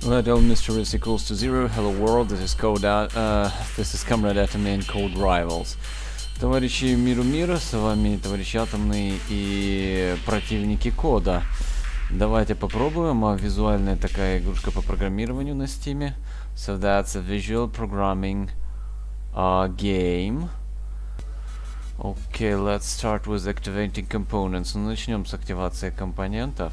Let all mystery is equals to zero. Hello world, this is this is Comrade Atomy and Code Rivals. Товарищи миру мира, с вами товарищи атомные и противники кода. Давайте попробуем. Визуальная такая игрушка по программированию на Steam. So that's a visual programming game. Okay, let's start with activating components. Ну, начнем с активации компонентов.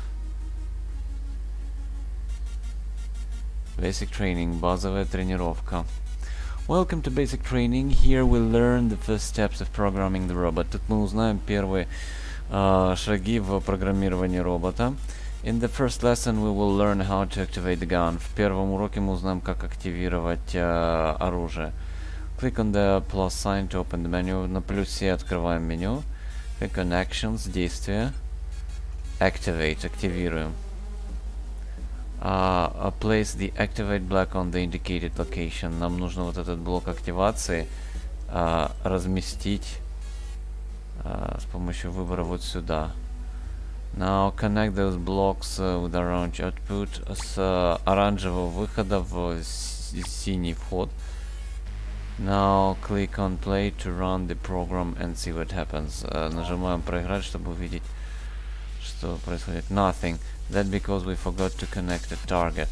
Basic Training, базовая тренировка. Welcome to Basic Training. Here we'll learn the first steps of programming the robot. Тут мы узнаем первые шаги в программировании робота. In the first lesson we will learn how to activate the gun. В первом уроке мы узнаем, как активировать оружие. Click on the plus sign to open the menu. На плюсе открываем меню. Click on Actions, действия. Activate, активируем. Place the activate block on the indicated location. Нам нужно вот этот блок активации разместить с помощью выбора вот сюда. Now connect those blocks with orange output. С оранжевого выхода в синий вход. Now click on play to run the program and see what happens. Нажимаем проиграть, чтобы увидеть, что происходит. Nothing. That because we forgot to connect the target.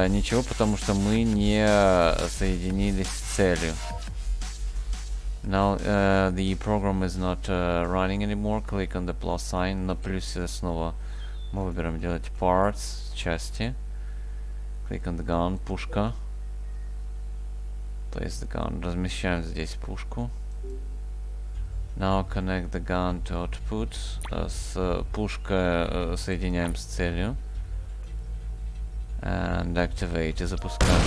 Ничего, потому что мы не соединились с целью. Now the program is not running anymore. Click on the plus sign. На плюсе снова мы выбираем делать parts, части. Click on the gun, пушка. Place the gun. Размещаем здесь пушку. Now connect the gun to output. С пушкой соединяем с целью. And activate. И запускаем.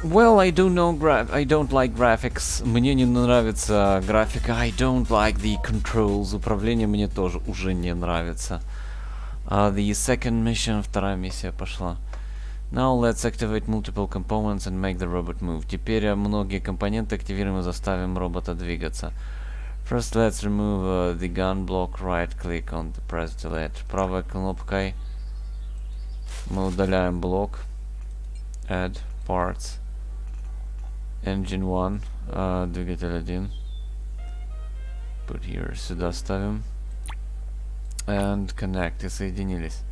Well, I don't know I don't like graphics. Мне не нравится графика. I don't like the controls. Управление мне тоже уже не нравится. The second mission. Вторая миссия пошла. Now let's activate multiple components and make the robot move. Теперь многие компоненты активируем и заставим робота двигаться. First let's remove the gun block. Right click on the press delete. Правой кнопкой мы удаляем блок. Add parts. Engine 1. Двигатель 1. Put here. Сюда ставим. And connect. И соединились.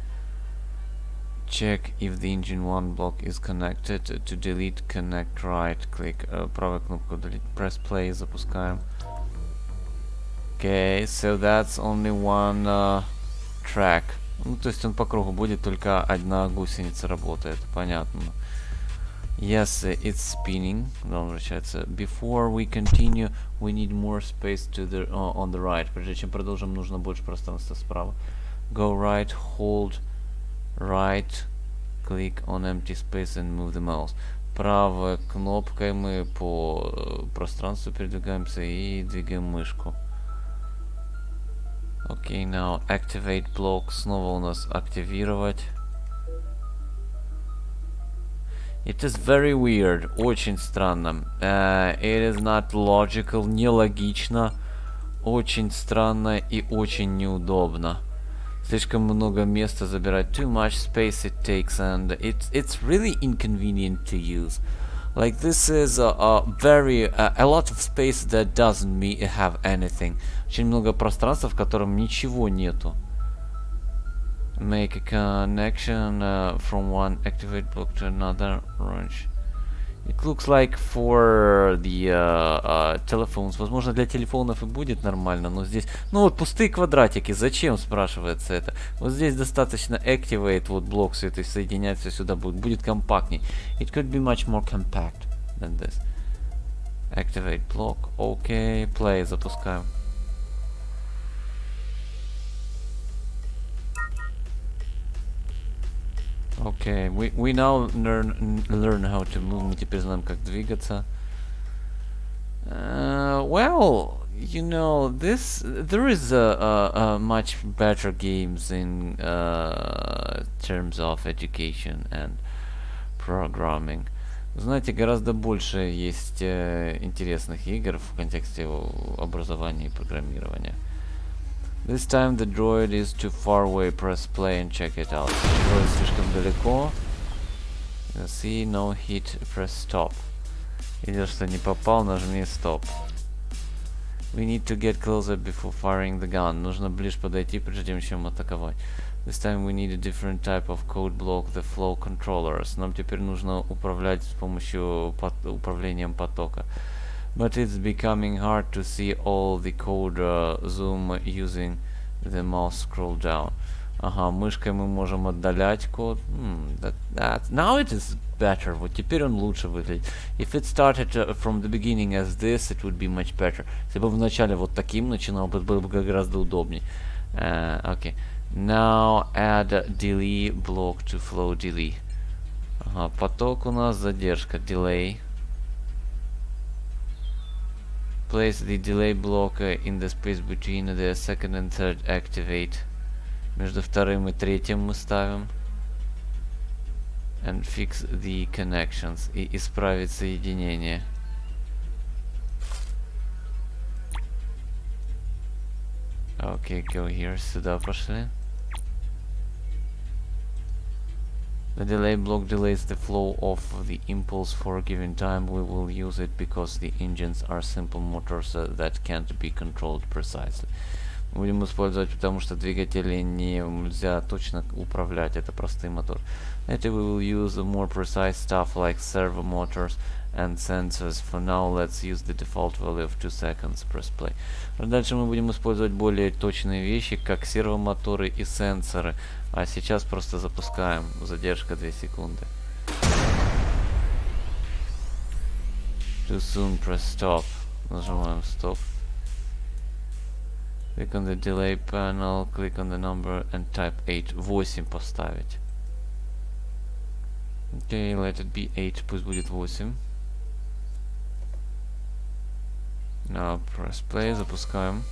Check if the engine 1 block is connected. To delete, connect, right click. Правая кнопка удалить. Press play, запускаем. Okay, so that's only one track. Ну, то есть он по кругу будет, только одна гусеница работает. Понятно. Yes, it's spinning. Да, он вращается. Before we continue, we need more space to the on the right. Прежде чем продолжим, нужно больше пространства справа. Go right, hold right, click on empty space and move the mouse. Правой кнопкой мы по пространству передвигаемся и двигаем мышку. Okay, now activate block. Снова у нас активировать. It is very weird. Очень странно. It is not logical. Нелогично. Очень странно и очень неудобно. Слишком много места забирать. Too much space it takes, and it's really inconvenient to use. Like this is a lot of space that doesn't have anything. Очень много пространства, в котором ничего нету. Make a connection from one activate block to another. Orange. It looks like for the telephones. Возможно, для телефонов и будет нормально, но здесь... Ну вот, пустые квадратики. Зачем, спрашивается это? Вот здесь достаточно activate, вот блок все это соединять, все сюда будет компактней. It could be much more compact than this. Activate block. Okay, play, запускаем. Okay, we now learn how to move. Мы теперь знаем, как двигаться. Well, you know, there is a much better games in terms of education and programming. Знаете, гораздо больше есть интересных игр в контексте образования и программирования. This time the droid is too far away. Press play and check it out. Droid слишком далеко. See, no hit. Press stop. Видел, что не попал, нажми stop. We need to get closer before firing the gun. Нужно ближе подойти, прежде чем атаковать. This time we need a different type of code block, the flow controllers. Нам теперь нужно управлять с помощью управлением потока. But it's becoming hard to see all the code zoom using the mouse scroll down. Ага, мышкой мы можем отдалять код. Now it is better. Вот теперь он лучше выглядит. If it started from the beginning as this, it would be much better. Если бы вначале вот таким начинал, было бы гораздо удобнее. Okay. Now add delay block to flow delay. Ага, поток у нас, задержка, delay. Place the delay block in the space between the second and third activate. Между вторым и третьим мы ставим. And fix the connections. И исправить соединение. Okay, go here. Сюда пошли. The delay block delays the flow of the impulse for a given time. We will use it because the engines are simple motors that can't be controlled precisely. Будем использовать, потому что двигатели нельзя точно управлять. Это простые моторы. Later we will use more precise stuff like servo motors and sensors. For now, let's use the default value of 2 seconds. Press play. Дальше мы будем использовать более точные вещи, как сервомоторы и сенсоры. А сейчас просто запускаем. Задержка 2 секунды. Too soon, press stop. Нажимаем stop. Click on the delay panel, click on the number and type 8. 8 поставить. Okay, let it be 8, пусть будет 8. Now press play, запускаем.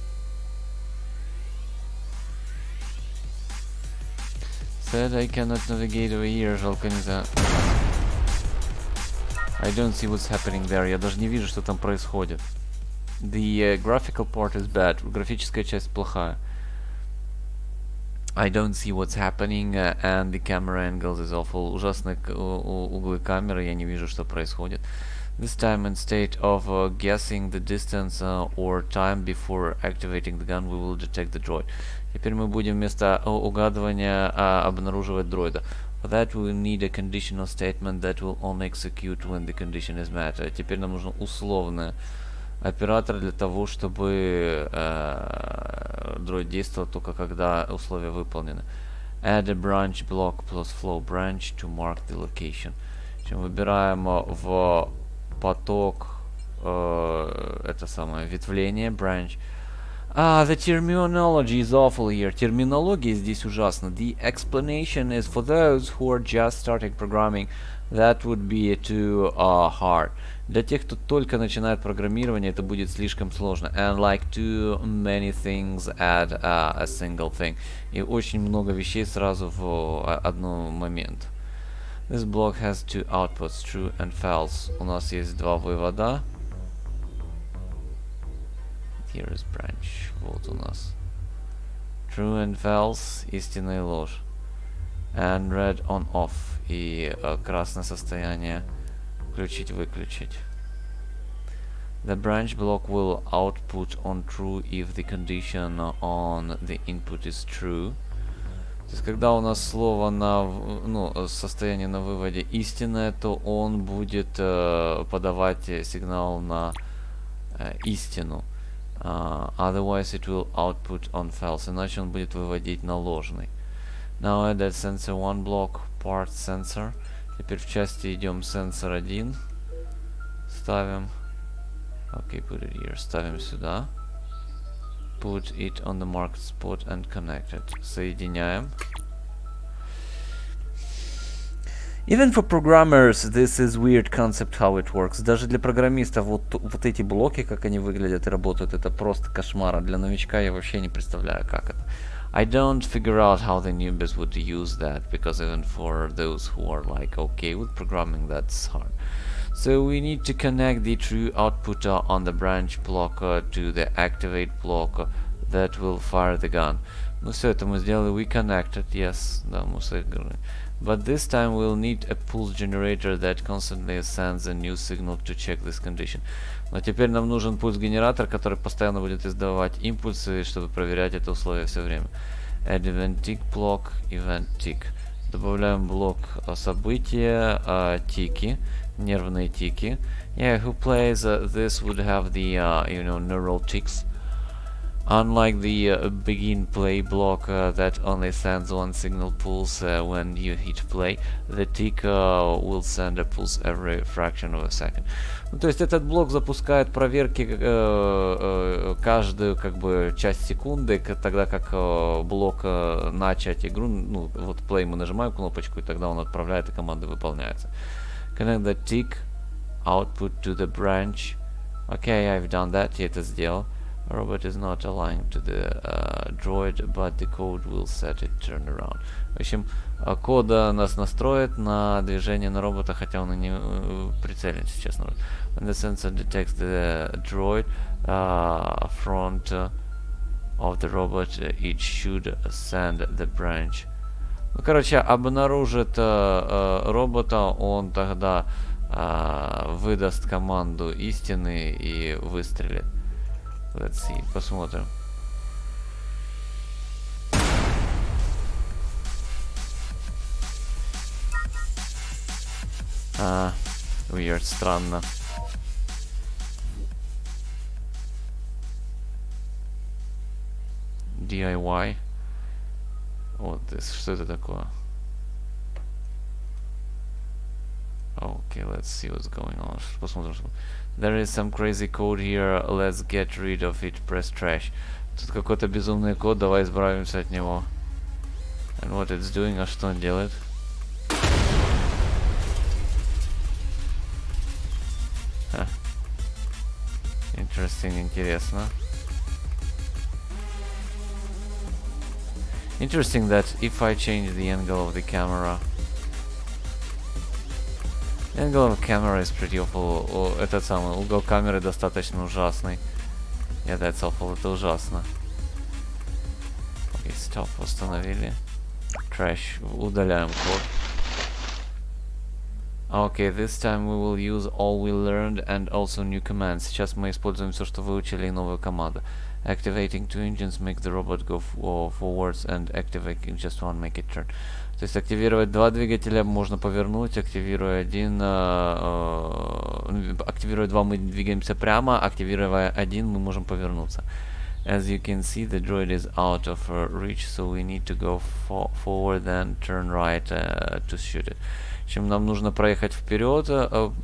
Said I cannot navigate over here, жалко нельзя. I don't see what's happening there, я даже не вижу, что там происходит. The graphical part is bad, графическая часть плохая. I don't see what's happening and the camera angles is awful. Ужасные углы камеры, я не вижу, что происходит. This time, instead of guessing the distance or time before activating the gun, we will detect the droid. Теперь мы будем вместо угадывания обнаруживать дроида. For that, we will need a conditional statement that will only execute when the condition is met. Теперь нам нужен условный оператор для того, чтобы дроид действовал только когда условия выполнены. Add a branch block plus flow branch to mark the location. Выбираем в поток это самое ветвление branch. The terminology is awful here. Терминология здесь ужасна. The explanation is for those who are just starting programming. That would be too hard. Для тех, кто только начинает программирование, это будет слишком сложно. And like too many things at a single thing. И очень много вещей сразу в одну момент. This block has two outputs, true and false. У нас есть два вывода. Here is branch. Вот у нас. True and false. Истина и ложь. And red on off. И красное состояние. Включить-выключить. The branch block will output on true if the condition on the input is true. То есть, когда у нас слово на, состояние на выводе истинное, то он будет подавать сигнал на истину. Otherwise it will output on false. Иначе он будет выводить на ложный. Now add that sensor 1 block, part sensor. Теперь в части идем sensor 1. Ставим. Okay, put it here. Ставим сюда. Put it on the marked spot and connect it. Соединяем. Even for programmers, this is weird concept how it works. Даже для программистов вот эти блоки, как они выглядят и работают, это просто кошмар. Для новичка я вообще не представляю, как это. I don't figure out how the newbies would use that, because even for those who are like okay with programming, that's hard. So we need to connect the true output on the branch block to the activate block. that will fire the gun. Ну все, это мы сделали. We connected, yes, да, мы сыграли. But this time we'll need a pulse generator that constantly sends a new signal to check this condition. Но теперь нам нужен пульс-генератор, который постоянно будет издавать импульсы, чтобы проверять это условие все время. Add event tick block, event tick. Добавляем блок события, тики, нервные тики. Yeah, who plays this would have the, neural ticks. Unlike the begin play block that only sends one signal pulse when you hit play, the tick will send a pulse every fraction of a second. Ну, то есть этот блок запускает проверки каждую как бы часть секунды, тогда как блок начать игру, ну вот play мы нажимаем кнопочку, и тогда он отправляет, и команда выполняется. Connect the tick output to the branch. Okay, I've done that, я это сделал. Robot is not aligned to the droid, but the code will set it turn around. В общем, код нас настроит на движение на робота, хотя он и не прицелен, честно. When the sensor detects the droid front of the robot, it should send the branch. Ну, короче, обнаружит робота, он тогда выдаст команду истины и выстрелит. Let's see, посмотрим. Weird, странно. DIY. Вот, что это такое? Okay, let's see what's going on. Посмотрим. There is some crazy code here. Let's get rid of it. Press trash. Тут какой-то безумный код. Давай избавимся от него. And what it's doing? А что он делает? Interesting, интересно. Interesting that if I change the angle of the camera, angle of camera is pretty awful. Этот самый угол камеры достаточно ужасный. Yeah, that's awful. Это ужасно. Окей, стоп, установили. Trash. Удаляем код. Okay, this time we will use all we learned and also new commands. Сейчас мы используем все, что выучили, и новую команду. Activating two engines make the robot go forwards and activating just one make it turn. То есть активировать два двигателя можно повернуть, активируя один, активируя два мы двигаемся прямо, активируя один мы можем повернуться. As you can see, the droid is out of reach, so we need to go forward and turn right to shoot it. Чем нам нужно проехать вперед,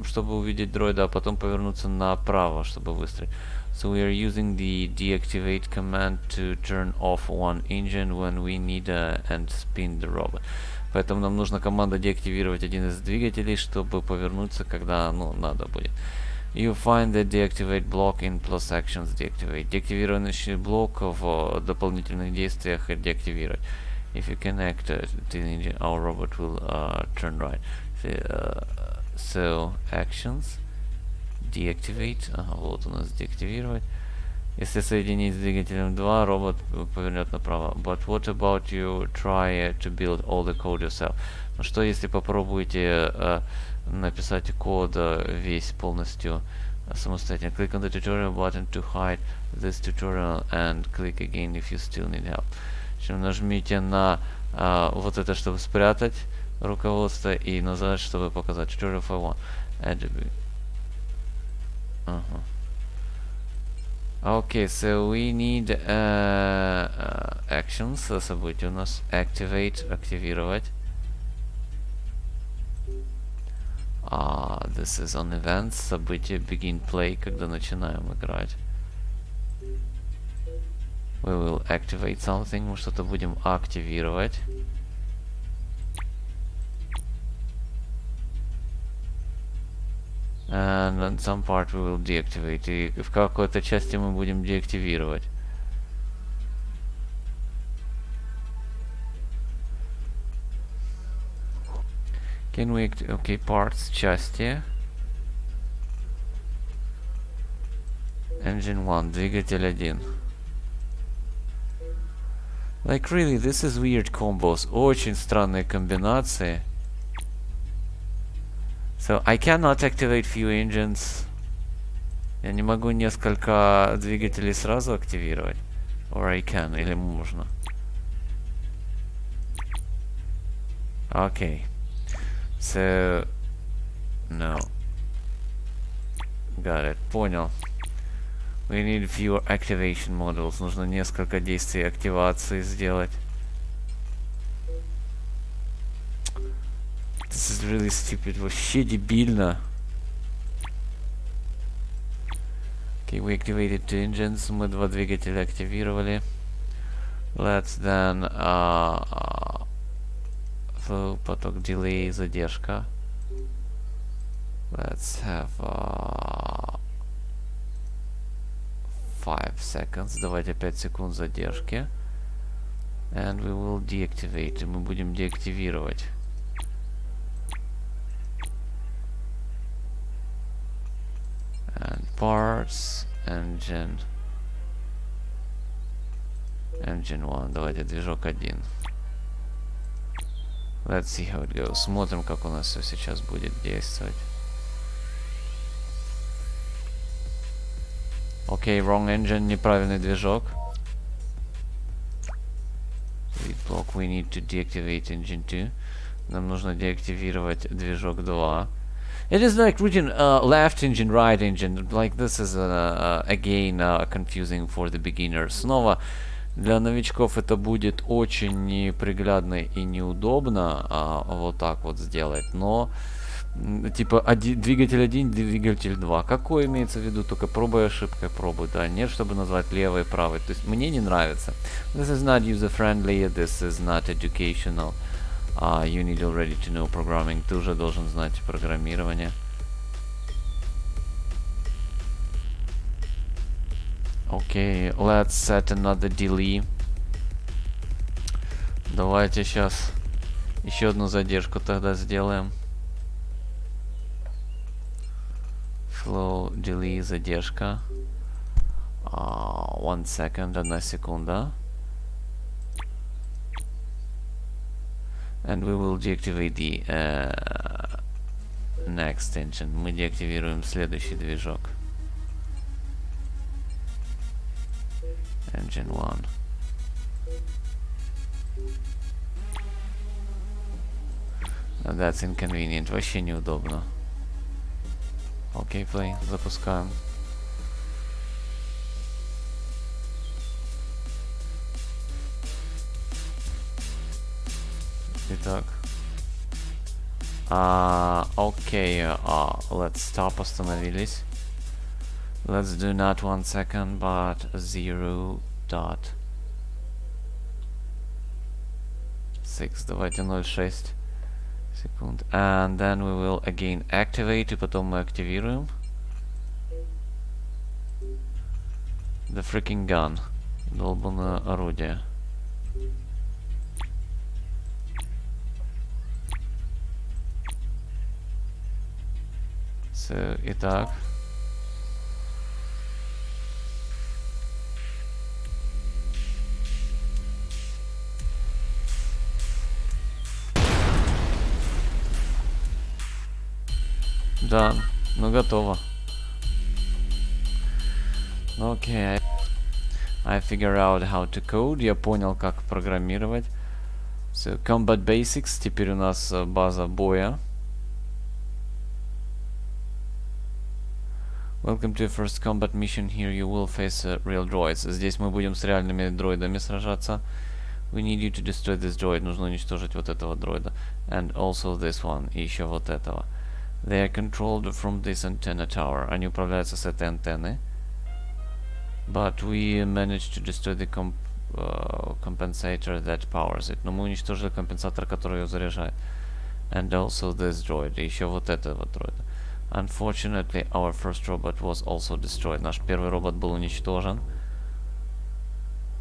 чтобы увидеть дроида, а потом повернуться направо, чтобы выстрелить. So we are using the deactivate command to turn off one engine when we need and spin the robot. Поэтому нам нужна команда деактивировать один из двигателей, чтобы повернуться, когда надо будет. You find the deactivate block in plus actions deactivate. Деактивированный блок в дополнительных действиях деактивировать. If you connect to the engine, our robot will turn right. So actions deactivate. Ага, вот у нас деактивировать. Если соединить с двигателем 2, робот повернет направо. But what about you try to build all the code yourself? Ну что, если попробуете написать код весь полностью самостоятельно? Click on the tutorial button to hide this tutorial and click again if you still need help. Нажмите на вот это, чтобы спрятать руководство, и назад, чтобы показать tutorial for one. Okay, so we need actions, события у нас. Activate, активировать. This is on events, событие begin play, когда начинаем играть. We will activate something, мы что-то будем активировать. And on some part we will deactivate. И в какой-то части мы будем деактивировать. Can we okay, parts, части. Engine 1, двигатель 1. Like really, this is weird combos. Очень странные комбинации. So I cannot activate few engines. Я не могу несколько двигателей сразу активировать. Or I can, или можно. Okay. So no. Got it. Понял. We need fewer activation modules. Нужно несколько действий активации сделать. This is really stupid. Вообще дебильно. Okay, we activated two engines. Мы два двигателя активировали. Let's then flow, поток, delay, задержка. Let's have 5 seconds. Давайте 5 секунд задержки. And we will deactivate. И мы будем деактивировать. And parts, engine 1. Давайте движок 1. Let's see how it goes. Смотрим, как у нас все сейчас будет действовать. Окей, wrong engine, неправильный движок. Read block, we need to deactivate engine 2. Нам нужно деактивировать движок 2. It is like written left engine, right engine. Like this is again confusing for the beginners. Снова для новичков это будет очень неприглядно и неудобно вот так вот сделать. Но типа двигатель 1, двигатель 2. Какой имеется в виду? Только пробуй, ошибкой пробуй. Да, нет, чтобы назвать левый и правый. То есть мне не нравится. This is not user-friendly. This is not educational. You need already to know programming. Ты уже должен знать программирование. Okay, let's set another delay. Давайте сейчас еще одну задержку тогда сделаем. Flow, delay, задержка. 1 second, 1 секунда. And we will deactivate the next engine. Мы деактивируем следующий движок. Engine 1. That's inconvenient. Вообще неудобно. Окей, play. Запускаем. Итак. Окей, let's stop, остановились. Let's do not 1 second, but 0.6. Давайте 0.6 секунд. And then we will again activate, и потом мы активируем. The freaking gun. Долбанное орудие. Итак. Да, ну готово. Окей. I figure out how to code. Я понял, как программировать. So, combat basics. Теперь у нас база боя. Welcome to your first combat mission. Here you will face real droids. Здесь мы будем с реальными дроидами сражаться. We need you to destroy this droid. Нужно уничтожить вот этого дроида. And also this one. И еще вот этого. They are controlled from this antenna tower. Они управляются с этой антенны. But we managed to destroy the compensator that powers it. Но мы уничтожили компенсатор, который ее заряжает. And also this droid. И еще вот этого дроида. Unfortunately, our first robot was also destroyed. Наш первый робот был уничтожен.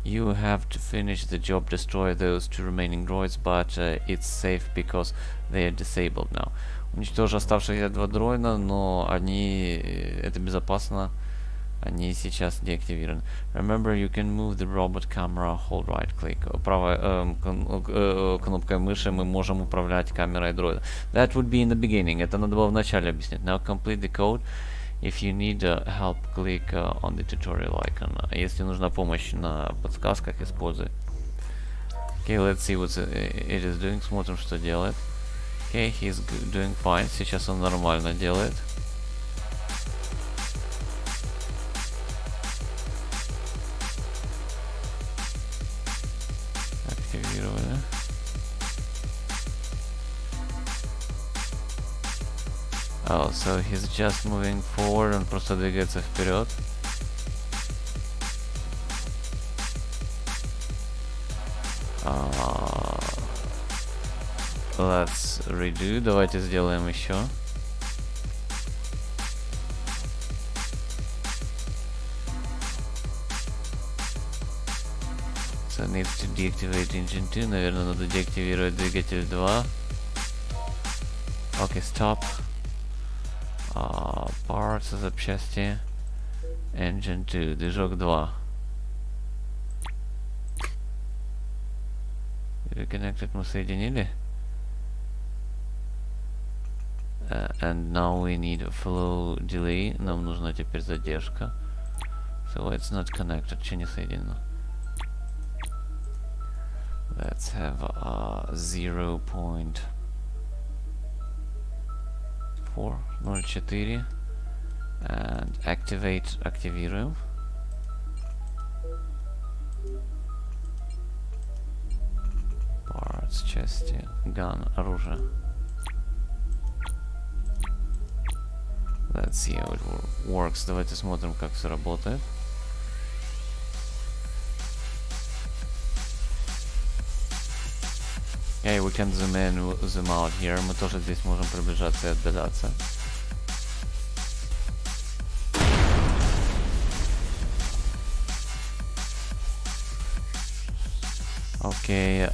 You have to finish the job, destroy those two remaining droids, but it's safe because they are disabled now. Уничтожь оставшихся два дроида, но они... это безопасно, Они сейчас деактивированы. Remember, you can move the robot camera, hold right click. Правой кнопкой мыши мы можем управлять камерой дроида. That would be in the beginning. Это надо было в начале объяснить. Now complete the code. If you need help, click on the tutorial icon. Если нужна помощь на подсказках, используй. Okay, let's see what it is doing. Смотрим, что делает. Okay, he's doing fine. Сейчас он нормально делает. Активировали. Oh, so he's just moving forward. Он просто двигается вперед. Let's redo. Давайте сделаем еще. So needs to deactivate engine 2. Наверное, надо деактивировать двигатель 2. Okay, stop. Parts, запчасти. Engine 2. Движок 2. Reconnected мы соединили. And now we need a flow delay. Нам нужна теперь задержка. So it's not connected. Че не соединено? Let's have 0.4 and activate. Активируем. Parts, части, gun, оружие. Let's see how it works. Давайте смотрим, как все работает. Okay, we can zoom in, zoom out here. Мы тоже здесь можем приближаться и отдаляться. Okay,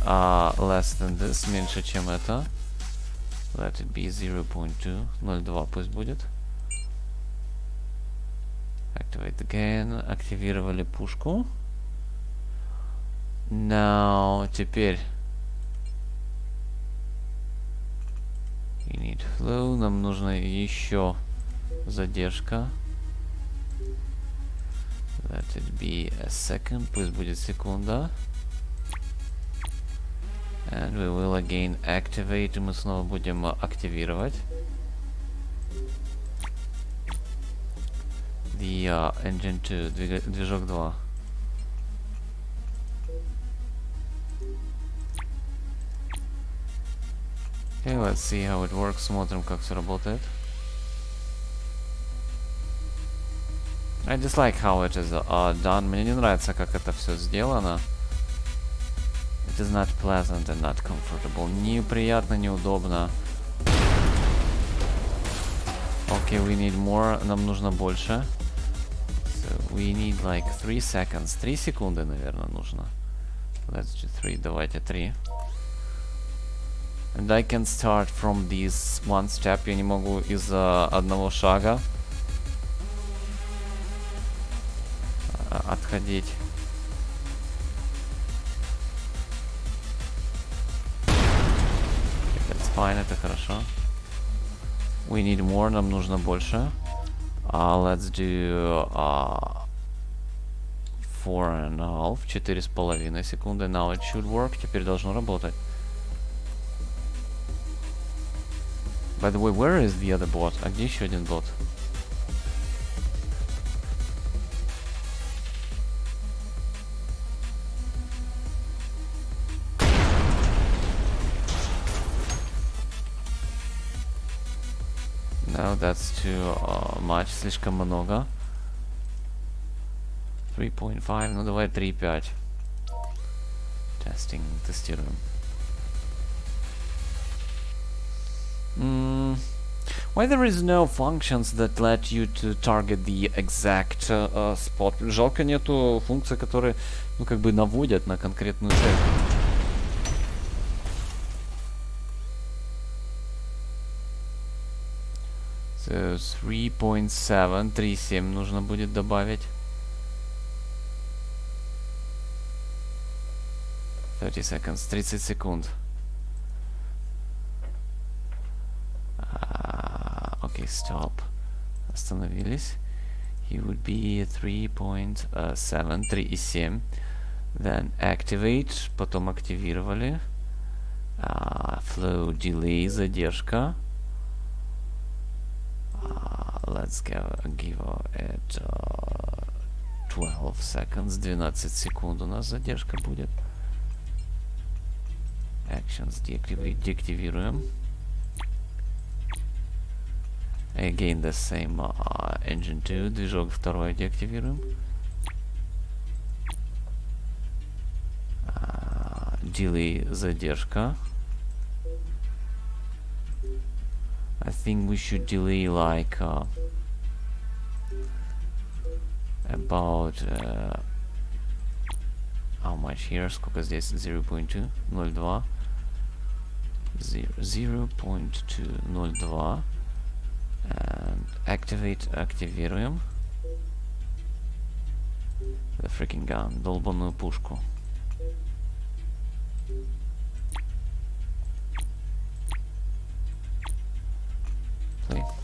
less than this, меньше, чем это. Let it be 0.2, 0.2 пусть будет. Activate again. Активировали пушку. Now, теперь we need flow. Нам нужна еще задержка. Let it be a second. Пусть будет секунда. And we will again activate. И мы снова будем активировать. The engine 2, движок 2. Okay, let's see how it works. Смотрим, как все работает. I dislike how it is done. Мне не нравится, как это все сделано. It is not pleasant and not comfortable. Неприятно, неудобно. Okay, we need more. Нам нужно больше. So we need like 3 seconds. 3 секунды, наверное, нужно. Let's do 3. Давайте 3. And I can start from this one step. Я не могу из одного шага отходить. That's fine, это хорошо. We need more, нам нужно больше. Let's do 4.5, 4,5 секунды. Now it should work. Теперь должно работать. By the way, where is the other bot? А где еще один бот? No, that's too much. Слишком много. 3.5. Ну давай 3.5. Testing. Тестируем. Why there is no functions that let you to target the exact spot? Жалко, нету функций, которые, ну, как бы наводят на конкретную цель. So 3.7, 3.7 нужно будет добавить. 30 seconds, 30 секунд. Окей, stop. Остановились. He would be 3.7, 3.7. Then activate, потом активировали. Flow delay, задержка. Let's give it 12 seconds, 12 секунд у нас задержка будет. Actions деактивируем. Again the same engine 2, движок второй деактивируем. Delay, задержка. I think we should delay like about how much here? Сколько здесь? 0.2, 0.2, 0.2, 0.2. And activate, активируем. The freaking gun, долбаную пушку.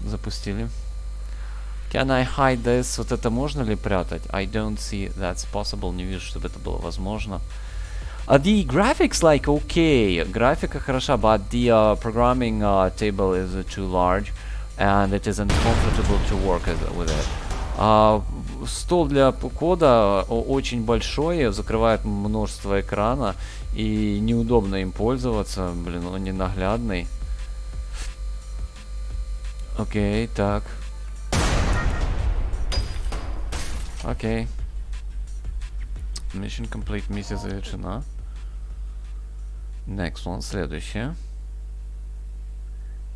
Запустили. Can I hide this? Вот это можно ли прятать? I don't see that's possible. Не вижу, чтобы это было возможно. The graphics like okay. Графика хороша, but the programming table is too large and it isn't comfortable to work with it. Стол для кода очень большой, закрывает множество экрана и неудобно им пользоваться. Блин, он ненаглядный. Окей, так. Окей. Mission complete, миссия завершена. Next one, следующее.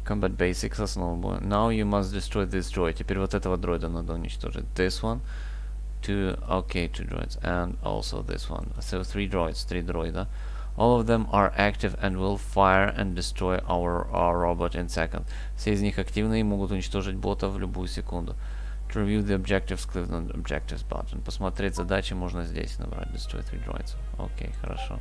Combat Basics, основа боя. Now you must destroy this droid. Теперь вот этого дроида надо уничтожить. This one. Two droids. And also this one. So 3 droids, 3 дроида. All of them are active and will fire and destroy our robot in seconds. Все из них активны и могут уничтожить бота в любую секунду. To review the objectives, click on the objectives button. Посмотреть задачи можно здесь набрать. Destroy 3 droids. Окей, хорошо.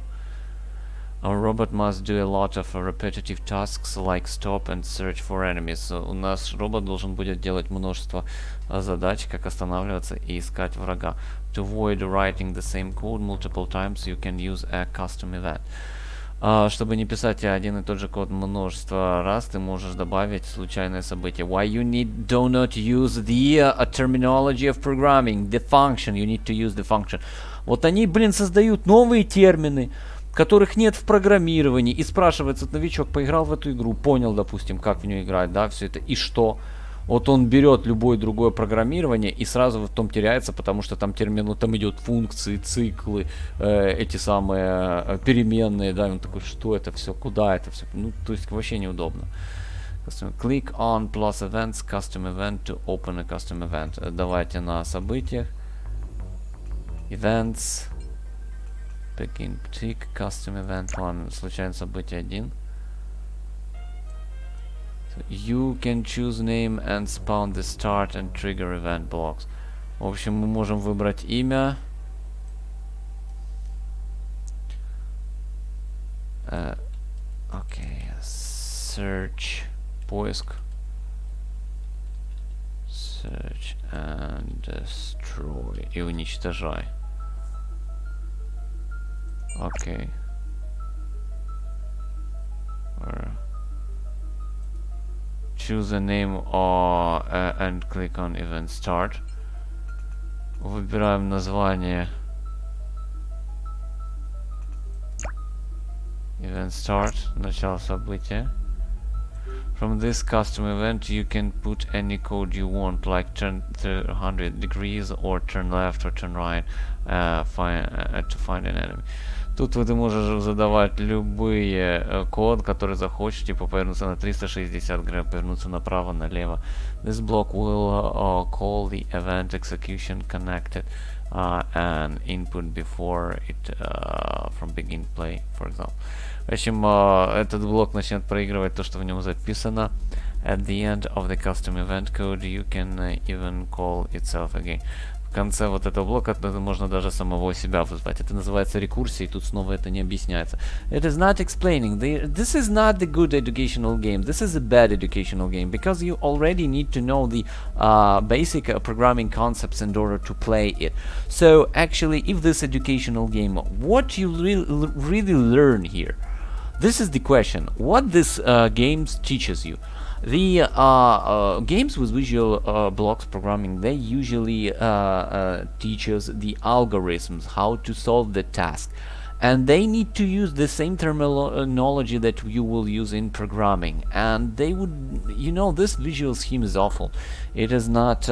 Our robot must do a lot of repetitive tasks like stop and search for enemies. У нас робот должен будет делать множество задач, как останавливаться и искать врага. To avoid writing the same code multiple times, you can use a custom event. Чтобы не писать один и тот же код множество раз, ты можешь добавить случайное событие. Why you do not use the terminology of programming, the function, you need to use the function. Вот они, блин, создают новые термины, которых нет в программировании. И спрашивается, новичок поиграл в эту игру, понял, допустим, как в нее играть, да, все это, и что? Вот он берет любое другое программирование и сразу в том теряется, потому что там термин, там идет функции, циклы, эти самые переменные, да, и он такой, что это все, куда это все, ну, то есть вообще неудобно. Click on plus events, custom event to open a custom event. Давайте на событиях, events, begin tick, custom event 1, случайное событие 1. You can choose name and spawn the start and trigger event blocks. В общем, мы можем выбрать имя. Окей. Search. Поиск. Search and destroy. И уничтожай. Окей. Choose a name and click on event start. Выбираем название. Event start. Начало события. From this custom event you can put any code you want, like turn 300 degrees or turn left or turn right to find an enemy. Тут ты можешь задавать любые код, который захочешь, типа повернуться на 360 градусов, повернуться направо, налево. This block will call the event execution connected and input before it from begin play, for example. В общем, этот блок начнет проигрывать то, что в нем записано. At the end of the custom event code you can even call itself again. В конце вот этого блока можно даже самого себя вызвать. Это называется рекурсией, тут снова это не объясняется. It is not explaining. This is not the good educational game. This is a bad educational game because you already need to know the basic programming concepts in order to play it. So actually, if this educational game, what you really learn here? This is the question. What this games teaches you? The games with visual blocks programming, they usually teach us the algorithms, how to solve the task. And they need to use the same terminology that you will use in programming. And they would, you know, this visual scheme is awful. It is not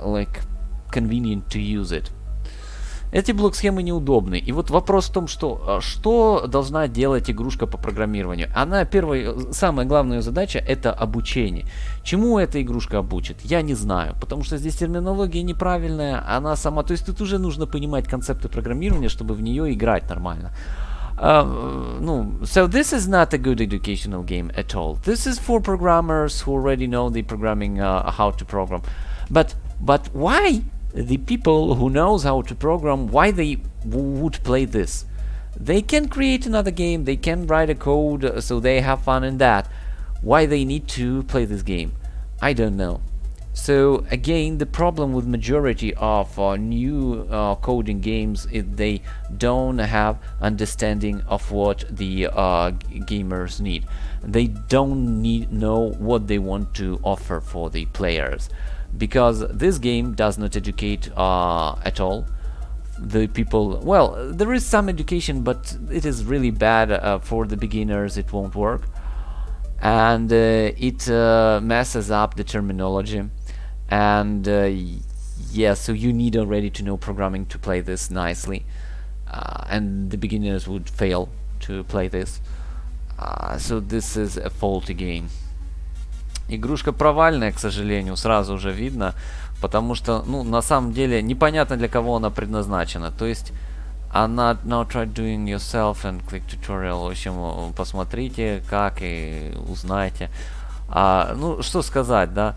like convenient to use it. Эти блок-схемы неудобны. И вот вопрос в том, что должна делать игрушка по программированию. Она, самая главная ее задача — это обучение. Чему эта игрушка обучит? Я не знаю, потому что здесь терминология неправильная, она сама... То есть тут уже нужно понимать концепты программирования, чтобы в нее играть нормально. So this is not a good educational game at all. This is for programmers who already know the programming, how to program. But why... The people who knows how to program, why they would play this? They can create another game, they can write a code, so they have fun in that. Why they need to play this game? I don't know. So again, the problem with majority of new coding games is they don't have understanding of what the gamers need. They don't know what they want to offer for the players. Because this game does not educate at all the people. Well, there is some education, but it is really bad for the beginners. It won't work, and it messes up the terminology. And yeah, so you need already to know programming to play this nicely, and the beginners would fail to play this. So this is a faulty game. Игрушка провальная, к сожалению, сразу уже видно, потому что, ну, на самом деле, непонятно для кого она предназначена. То есть, она now try doing yourself and click tutorial. В общем, посмотрите, как, и узнайте. Ну, что сказать, да?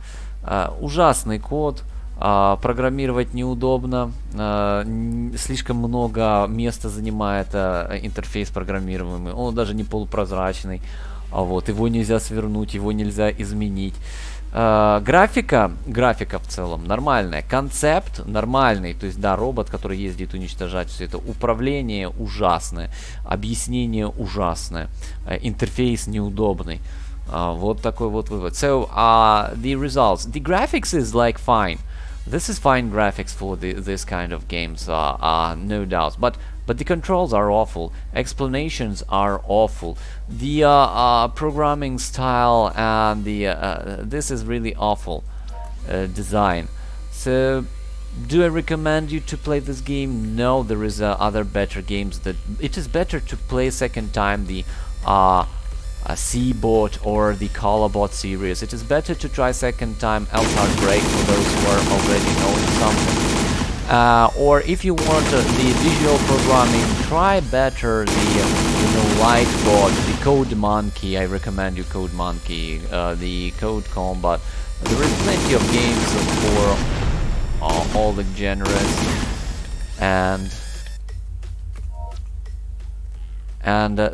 Ужасный код, программировать неудобно, слишком много места занимает интерфейс программируемый, он даже не полупрозрачный. Вот, его нельзя свернуть, его нельзя изменить. Графика в целом нормальная. Концепт нормальный. То есть, да, робот, который ездит уничтожать все это. Управление ужасное. Объяснение ужасное. Интерфейс неудобный. Вот такой вот вывод. So, the results. The graphics is like fine. This is fine graphics for this kind of games, no doubt. But the controls are awful. Explanations are awful. The programming style and this is really awful design. So, do I recommend you to play this game? No, there is other better games that it is better to play second time the C-Bot or the Colobot series. It is better to try second time LSAR Break for those who are already knowing something. Or if you want the visual programming, try better the Lightbot, the Code Monkey. I recommend you Code Monkey, the Code Combat. There is plenty of games for all the genres, and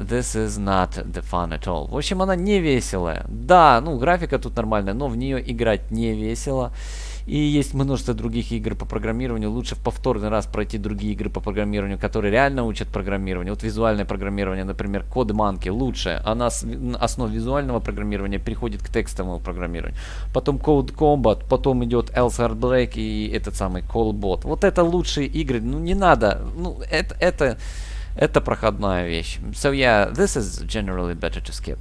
this is not the fun at all. В общем, она не веселая. Да, ну, графика тут нормальная, но в нее играть не весело. И есть множество других игр по программированию. Лучше в повторный раз пройти другие игры по программированию, которые реально учат программированию. Вот визуальное программирование, например, Code Monkey лучше. Она с основ визуального программирования переходит к текстовому программированию. Потом Code Combat, потом идет LSR Black и этот самый Callbot. Вот это лучшие игры. Ну, не надо. Ну, это проходная вещь. So yeah, this is generally better to skip.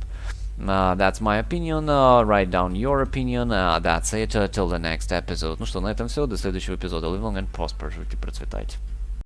That's my opinion. Write down your opinion. That's it. Till the next episode. Ну что, на этом все. До следующего эпизода. Live long and prosper. Живите, процветайте.